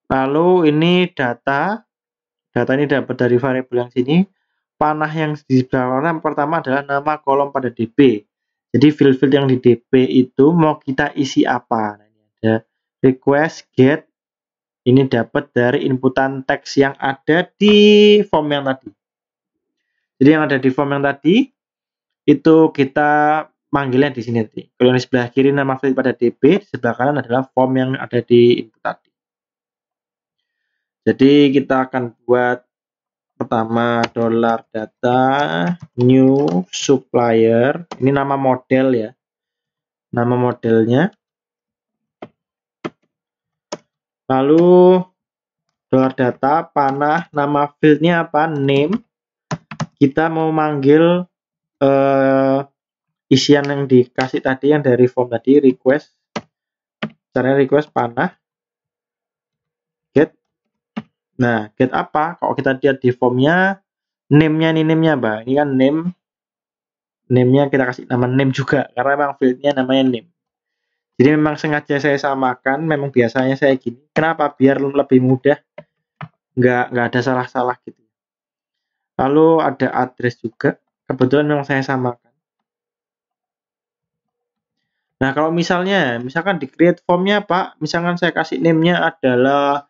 Lalu ini data ini dapat dari variabel yang sini. Panah yang di sebelah kanan pertama adalah nama kolom pada DB. Jadi field-field yang di DB itu mau kita isi apa? Nah, ini ada request, get, ini dapat dari inputan teks yang ada di form yang tadi. Jadi yang ada di form yang tadi itu kita manggilnya di sini tadi. Kalau di sebelah kiri nama field pada DB, di sebelah kanan adalah form yang ada di input tadi. Jadi kita akan buat pertama $data new supplier. Ini nama model ya. Nama modelnya. Lalu $data panah, nama fieldnya apa? Name. Kita mau manggil isian yang dikasih tadi, yang dari form tadi, request. Caranya request panah. Get. Nah, get apa? Kalau kita lihat di formnya, name-nya ini name-nya, Mbak. Ini kan name. Name-nya kita kasih nama name juga, karena memang field-nya namanya name. Jadi memang sengaja saya samakan, memang biasanya saya gini. Kenapa? Biar lebih mudah, nggak ada salah-salah gitu. Lalu ada address juga, kebetulan memang saya samakan. Nah, kalau misalkan di create formnya Pak, misalkan saya kasih name-nya adalah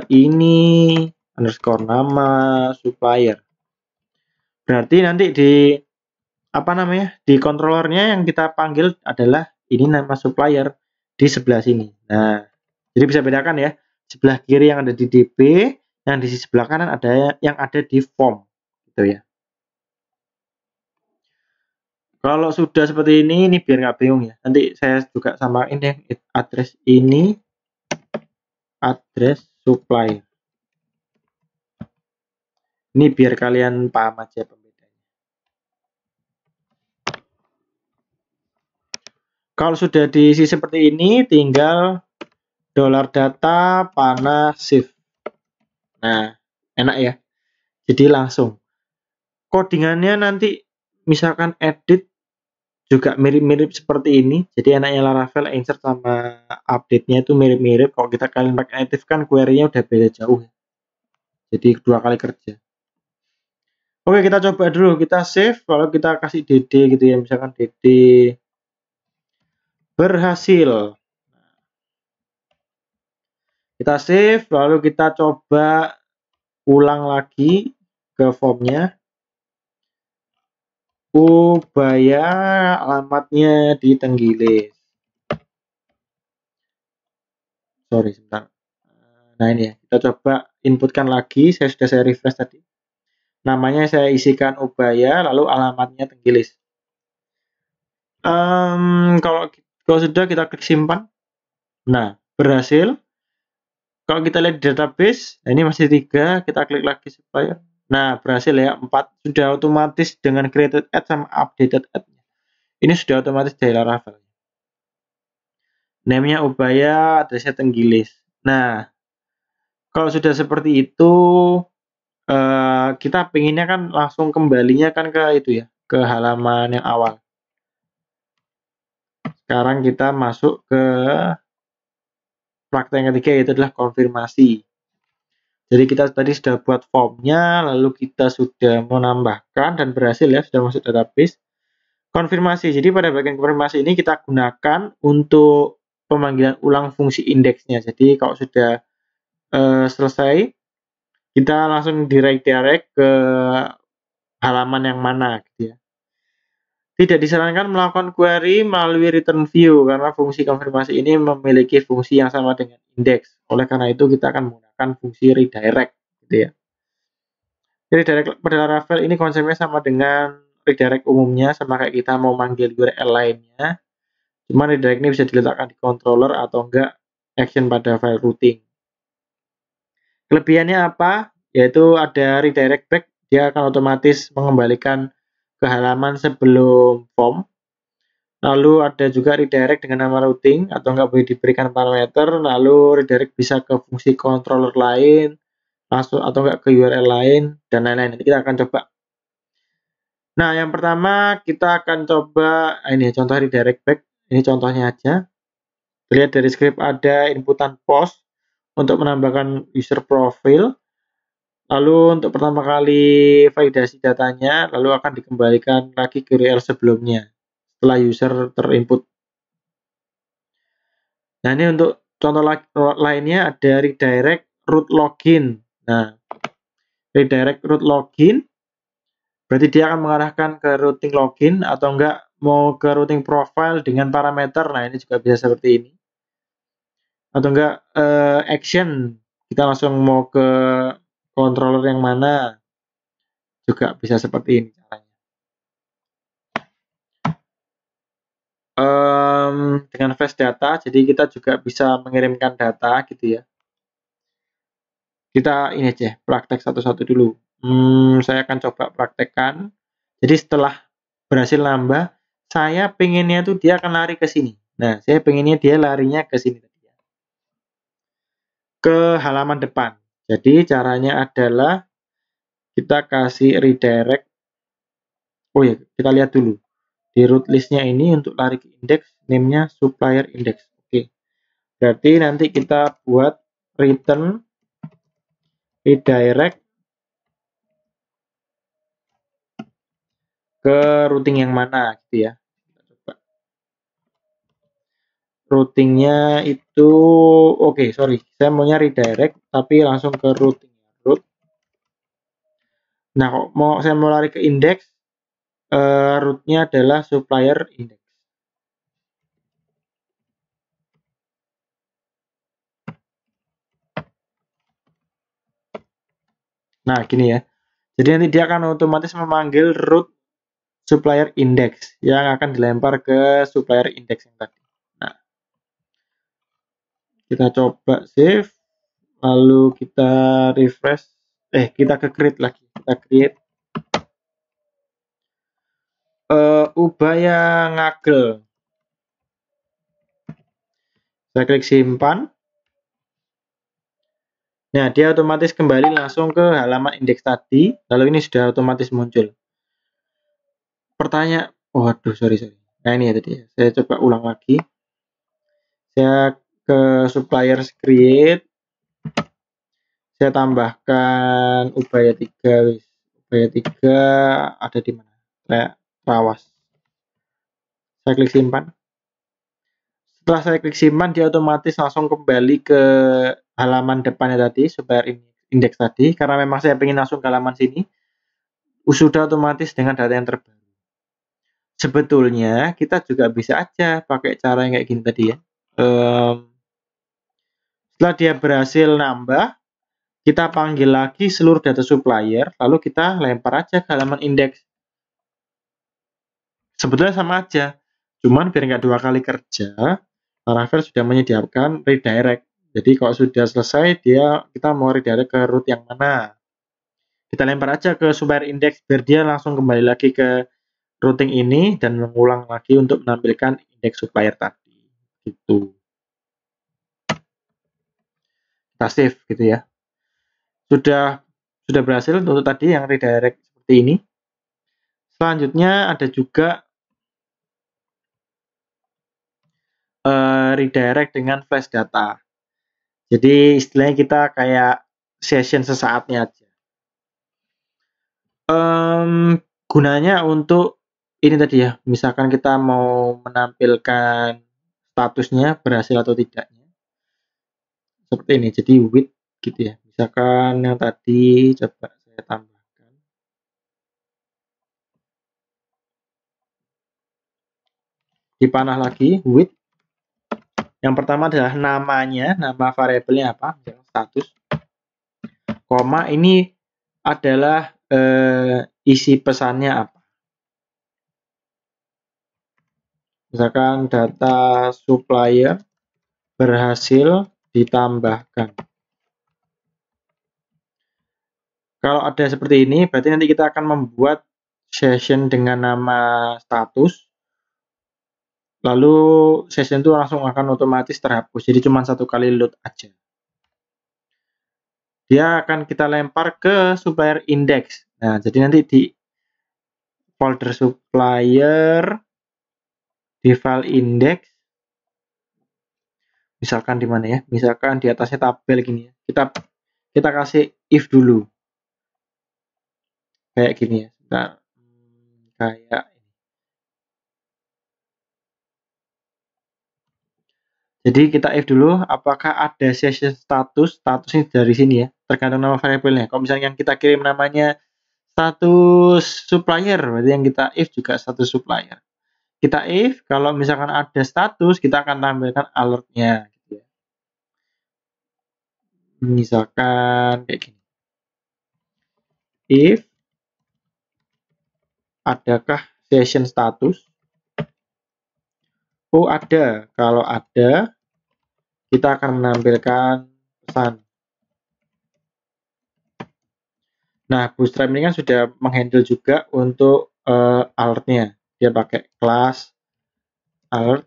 ini underscore nama supplier. Berarti nanti di di controllernya yang kita panggil adalah ini nama supplier di sebelah sini. Nah, jadi bisa bedakan ya. Sebelah kiri yang ada di DB, yang di sebelah kanan ada yang ada di form, gitu ya. Kalau sudah seperti ini biar nggak bingung ya. Nanti saya juga samain deh address ini, address supplier. Ini biar kalian paham aja pembedanya. Kalau sudah diisi seperti ini, tinggal $data panah save. Nah, enak ya. Jadi langsung. Codingannya nanti misalkan edit juga mirip-mirip seperti ini. Jadi enaknya Laravel insert sama update-nya itu mirip-mirip. Kalau kita kalian pakai native kan query-nya udah beda jauh. Jadi 2 kali kerja. Oke, kita coba dulu. Kita save, lalu kita kasih DD gitu ya. Misalkan DD berhasil. Kita save, lalu kita coba ulang lagi ke formnya. Ubaya, alamatnya di Tenggilis. Sorry, sebentar. Nah ini ya, kita coba inputkan lagi. Sudah saya refresh tadi. Namanya saya isikan Ubaya, lalu alamatnya Tenggilis. Kalau sudah kita klik simpan. Nah, berhasil. Kalau kita lihat di database, nah ini masih 3, kita klik lagi supplier. Nah, berhasil ya, 4. Sudah otomatis dengan created add sama updated add. Ini sudah otomatis dari Laravel. Name-nya Ubaya, address-nya Tenggilis. Nah, kalau sudah seperti itu, kita pengennya kan langsung kembalinya kan ke itu ya, ke halaman yang awal. Sekarang kita masuk ke praktek yang ketiga, yaitu adalah konfirmasi. Jadi kita tadi sudah buat formnya, lalu kita sudah menambahkan dan berhasil ya, sudah masuk database. Konfirmasi, jadi pada bagian konfirmasi ini kita gunakan untuk pemanggilan ulang fungsi indeksnya. Jadi kalau sudah selesai, kita langsung direct ke halaman yang mana gitu ya. Tidak disarankan melakukan query melalui return view karena fungsi konfirmasi ini memiliki fungsi yang sama dengan indeks. Oleh karena itu kita akan menggunakan fungsi redirect gitu ya. Redirect pada Laravel ini konsepnya sama dengan redirect umumnya, sama kayak kita mau manggil URL lainnya. Cuma redirect ini bisa diletakkan di controller atau enggak action pada file routing. Kelebihannya apa? Yaitu ada redirect back, dia akan otomatis mengembalikan ke halaman sebelum form. Lalu ada juga redirect dengan nama routing atau nggak boleh diberikan parameter. Lalu redirect bisa ke fungsi controller lain, langsung atau nggak ke URL lain dan lain-lain. Nanti kita akan coba. Nah, yang pertama kita akan coba ini contoh redirect back. Ini contohnya aja. Lihat dari script ada inputan post untuk menambahkan user profile. Lalu untuk pertama kali validasi datanya, lalu akan dikembalikan lagi ke URL sebelumnya setelah user terinput. Nah, ini untuk contoh lainnya ada redirect root login. Nah, redirect root login berarti dia akan mengarahkan ke routing login atau enggak mau ke routing profile dengan parameter. Nah, ini juga bisa seperti ini. Atau enggak action, kita langsung mau ke controller yang mana, juga bisa seperti ini caranya. Dengan flash data, jadi kita juga bisa mengirimkan data gitu ya. Kita ini aja, praktek satu-satu dulu. Saya akan coba praktekkan. Jadi setelah berhasil nambah, saya pengennya tuh dia akan lari ke sini. Nah, saya pengennya dia larinya ke sini. Ke halaman depan. Jadi caranya adalah kita kasih redirect. Oh ya, kita lihat dulu. Di root listnya ini untuk lari ke index, name-nya supplier index. Oke. Berarti nanti kita buat return redirect ke routing yang mana gitu ya. Kita coba. Routingnya itu sorry, saya maunya redirect tapi langsung ke routing. Root. Nah, kalau saya mau lari ke index, rootnya adalah supplier index. Nah, gini ya. Jadi nanti dia akan otomatis memanggil root supplier index yang akan dilempar ke supplier index yang tadi. Nah, kita coba save, lalu kita refresh, kita ke create lagi, kita create Ubaya Ngagel. Saya klik simpan. Nah, dia otomatis kembali langsung ke halaman indeks tadi, lalu ini sudah otomatis muncul. Pertanyaan, waduh, sorry. Nah, ini ya tadi ya. Saya coba ulang lagi. Saya ke suppliers create, saya tambahkan Ubaya 3. Ubaya 3 ada di mana? Kayak Trawas. Saya klik simpan. Setelah saya klik simpan, dia otomatis langsung kembali ke halaman depannya tadi, supplier index tadi. Karena memang saya ingin langsung ke halaman sini, sudah otomatis dengan data yang terbaru. Sebetulnya kita juga bisa aja pakai cara yang kayak gini tadi ya. Setelah dia berhasil nambah, kita panggil lagi seluruh data supplier, lalu kita lempar aja ke halaman indeks. Sebetulnya sama aja, cuman biar nggak dua kali kerja, Laravel sudah menyediakan redirect. Jadi kalau sudah selesai, kita mau redirect ke root yang mana. Kita lempar aja ke supplier index biar dia langsung kembali lagi ke routing ini dan mengulang lagi untuk menampilkan indeks supplier tadi. Gitu. Kita save gitu ya. Sudah berhasil untuk tadi yang redirect seperti ini. Selanjutnya ada juga redirect dengan flash data. Jadi istilahnya kita kayak session sesaatnya aja. Gunanya untuk ini tadi ya, misalkan kita mau menampilkan statusnya berhasil atau tidaknya. Seperti ini, jadi with gitu ya. Misalkan yang tadi coba saya tambahkan. Dipanah lagi with. Yang pertama adalah namanya, nama variabelnya apa, status. Koma ini adalah isi pesannya apa. Misalkan data supplier berhasil ditambahkan. Kalau ada seperti ini, berarti nanti kita akan membuat session dengan nama status. Lalu session itu langsung akan otomatis terhapus. Jadi cuma satu kali load aja. Dia akan kita lempar ke supplier index. Nah, jadi nanti di folder supplier, di file index, misalkan di mana ya? Misalkan di atasnya tabel gini ya. Kita kasih if dulu. Kayak gini ya. Nah, kayak jadi kita if dulu apakah ada session statusnya dari sini ya, tergantung nama variabelnya. Kalau misalnya yang kita kirim namanya status supplier, berarti yang kita if juga status supplier. Kita if, kalau misalkan ada status, kita akan tampilkan alertnya. Gitu ya. Misalkan kayak gini. If adakah session status? Oh ada, kalau ada kita akan menampilkan pesan. Nah, Bootstrap ini kan sudah menghandle juga untuk alertnya. Dia pakai kelas alert.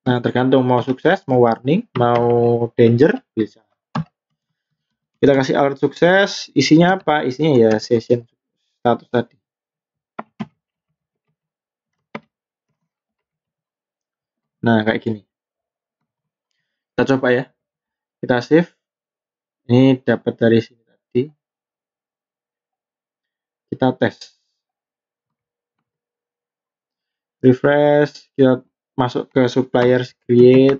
Nah, tergantung mau sukses, mau warning, mau danger, bisa. Kita kasih alert sukses, isinya apa? Isinya ya session status tadi. Nah, kayak gini. Kita coba ya. Kita save. Ini dapat dari sini tadi. Kita tes. Refresh, kita masuk ke supplier create.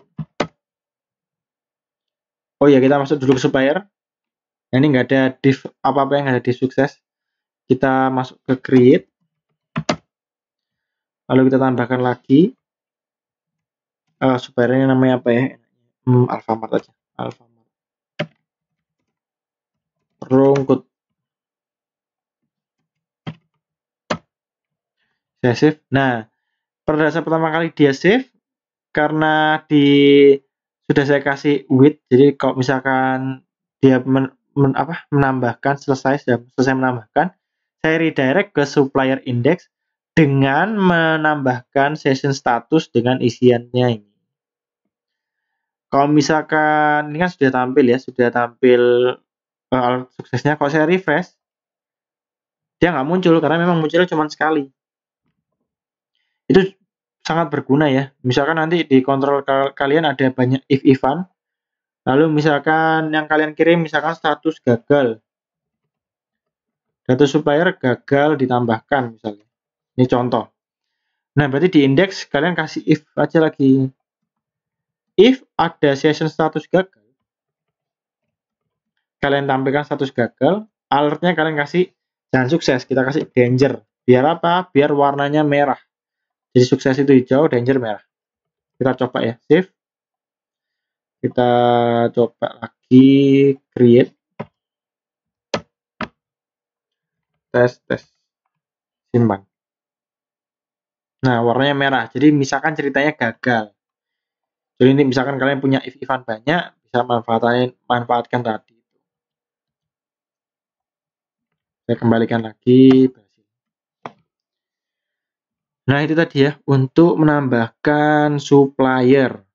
Oh ya, kita masuk dulu ke supplier. Nah, ini nggak ada div apa-apa yang ada di sukses. Kita masuk ke create. Lalu kita tambahkan lagi. Suppliernya namanya apa ya? Alfamart aja. Alfamart. Rungkut. Saya save. Nah, pada saat pertama kali dia save, karena sudah saya kasih with, jadi kalau misalkan dia menambahkan selesai menambahkan, saya redirect ke supplier index dengan menambahkan session status dengan isiannya ini. Kalau misalkan ini kan sudah tampil ya, sudah tampil alert suksesnya. Kalau saya refresh, dia nggak muncul karena memang munculnya cuma sekali. Itu sangat berguna ya. Misalkan nanti di kontrol kalian ada banyak if-ifan, lalu misalkan yang kalian kirim misalkan status gagal, data supplier gagal ditambahkan misalnya. Ini contoh. Nah, berarti di indeks kalian kasih if aja lagi. If ada session status gagal, kalian tampilkan status gagal, alertnya kalian kasih jangan sukses, kita kasih danger. Biar apa? Biar warnanya merah. Jadi sukses itu hijau, danger merah. Kita coba ya, save. Kita coba lagi create tes simpan. Nah, warnanya merah. Jadi misalkan ceritanya gagal. Jadi ini misalkan kalian punya if-ifan banyak, bisa manfaatkan tadi. Saya kembalikan lagi. Nah, itu tadi ya, untuk menambahkan supplier.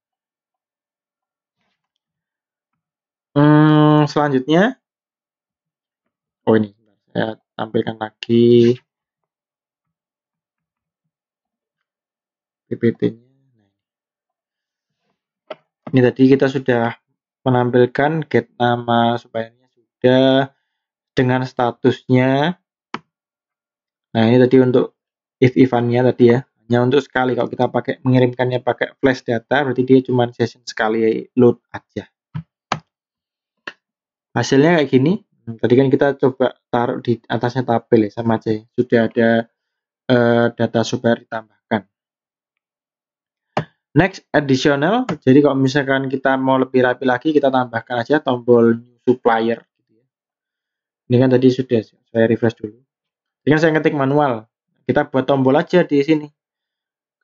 Selanjutnya, oh ini, saya tampilkan lagi PPT-nya. Ini tadi kita sudah menampilkan get nama suppliernya sudah dengan statusnya. Nah, ini tadi untuk if-ifannya tadi ya. Hanya untuk sekali, kalau kita pakai mengirimkannya pakai flash data, berarti dia cuma session sekali load aja. Hasilnya kayak gini. Tadi kan kita coba taruh di atasnya tabel ya, sama aja ya. Sudah ada data supplier ditambahkan. Next, additional. Jadi kalau misalkan kita mau lebih rapi lagi, kita tambahkan aja tombol new supplier. Ini kan tadi sudah, saya refresh dulu. Ini kan saya ngetik manual. Kita buat tombol aja di sini.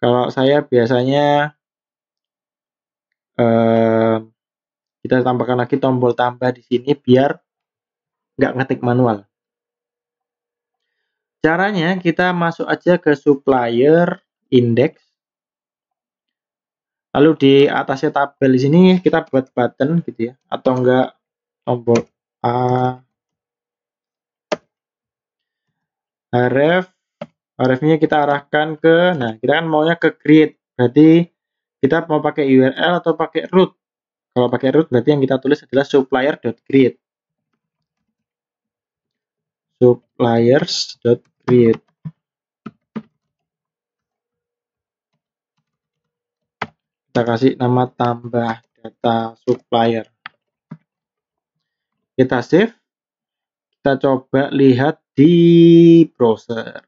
Kalau saya biasanya kita tambahkan lagi tombol tambah di sini biar nggak ngetik manual. Caranya kita masuk aja ke supplier index. Lalu di atasnya tabel di sini kita buat button gitu ya, atau enggak tombol A, href-nya kita arahkan ke, nah kita kan maunya ke create, berarti kita mau pakai URL atau pakai root. Kalau pakai root berarti yang kita tulis adalah supplier.create. Suppliers.create. Kita kasih nama tambah data supplier. Kita save. Kita coba lihat di browser.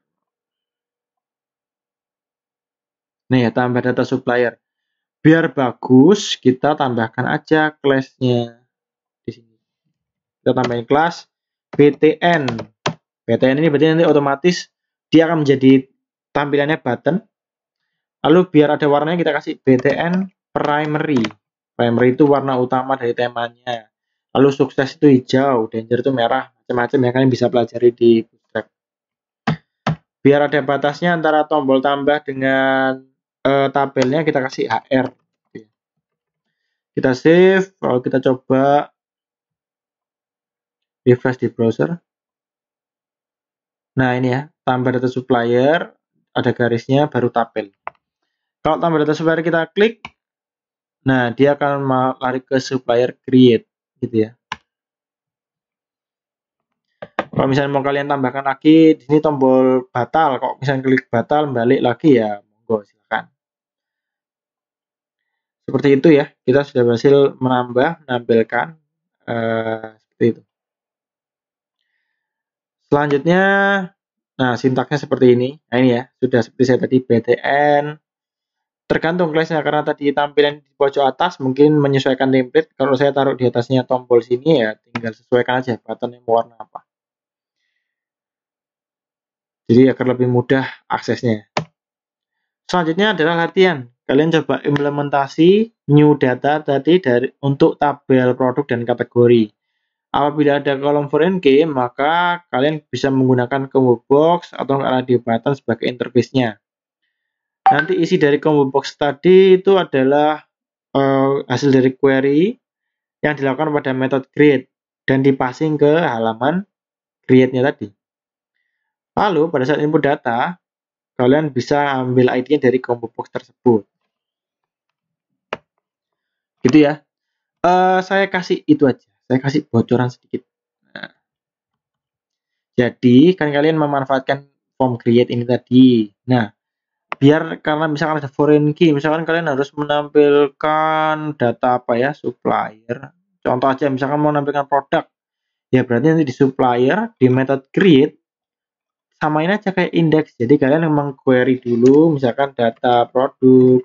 Nih ya, tambah data supplier. Biar bagus, kita tambahkan aja class-nya di sini. Kita tambahin kelas btn. BTN ini berarti nanti otomatis dia akan menjadi tampilannya button. Lalu biar ada warnanya kita kasih BTN primary. Primary itu warna utama dari temanya. Lalu sukses itu hijau, danger itu merah, macam-macam yang kalian bisa pelajari di Bootstrap. Biar ada batasnya antara tombol tambah dengan tabelnya kita kasih HR. Kita save, kalau kita coba refresh di browser. Nah ini ya, tambah data supplier, ada garisnya, baru tabel. Kalau tambah data supplier kita klik, nah dia akan lari ke supplier create, gitu ya. Kalau misalnya mau kalian tambahkan lagi, di sini tombol batal. Kalau misalnya klik batal, balik lagi ya, monggo silakan. Seperti itu ya, kita sudah berhasil menampilkan seperti itu. Selanjutnya, nah sintaksnya seperti ini. Nah ini ya, sudah seperti saya tadi btn. Tergantung kelasnya, karena tadi tampilan di pojok atas mungkin menyesuaikan template. Kalau saya taruh di atasnya tombol sini ya, tinggal sesuaikan aja buttonnya mau warna apa. Jadi agar lebih mudah aksesnya. Selanjutnya adalah latihan. Kalian coba implementasi new data tadi untuk tabel produk dan kategori. Apabila ada kolom foreign key, maka kalian bisa menggunakan combo box atau radio button sebagai interface-nya. Nanti isi dari combo box tadi itu adalah hasil dari query yang dilakukan pada metode create dan dipassing ke halaman create-nya tadi. Lalu pada saat input data, kalian bisa ambil ID-nya dari combo box tersebut. Gitu ya. Saya kasih itu aja. Saya kasih bocoran sedikit. Nah, jadi kan kalian memanfaatkan form create ini tadi. Nah, biar karena misalkan ada foreign key, misalkan kalian harus menampilkan data apa ya, supplier. Contoh aja misalkan mau menampilkan produk. Ya berarti nanti di supplier, di method create samain aja kayak index. Jadi kalian memang query dulu misalkan data produk.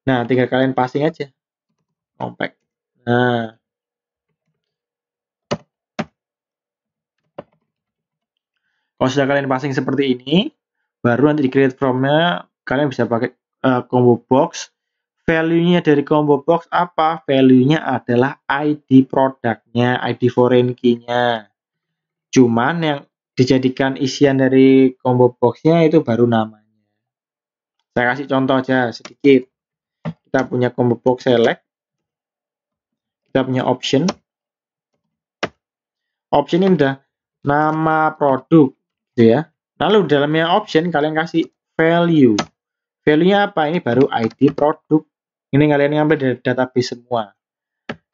Nah, tinggal kalian passing aja. Compact. Nah, kalau sudah kalian passing seperti ini, baru nanti di create from-nya kalian bisa pakai combo box. Value-nya dari combo box apa? Value-nya adalah ID produknya, ID foreign key-nya. Cuman yang dijadikan isian dari combo box-nya itu baru namanya. Saya kasih contoh aja sedikit. Kita punya combo box select. Kita punya option. Option ini udah nama produk gitu ya. Lalu dalamnya option kalian kasih value. Value-nya apa? Ini baru ID produk. Ini kalian ngambil dari database semua.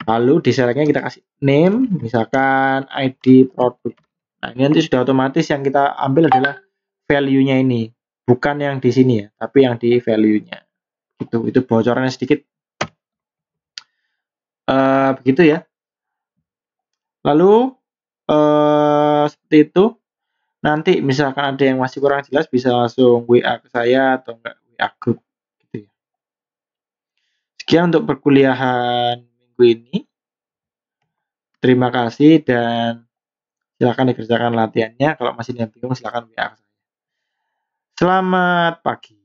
Lalu di selectnya kita kasih name, misalkan ID produk. Nah, ini nanti sudah otomatis yang kita ambil adalah value-nya ini. Bukan yang di sini ya, tapi yang di value-nya. Itu bocorannya sedikit. Begitu ya. Lalu seperti itu. Nanti misalkan ada yang masih kurang jelas bisa langsung WA ke saya atau enggak WA grup gitu ya. Sekian untuk perkuliahan minggu ini. Terima kasih dan silakan dikerjakan latihannya. Kalau masih ada yang bingung silakan WA ke saya. Selamat pagi.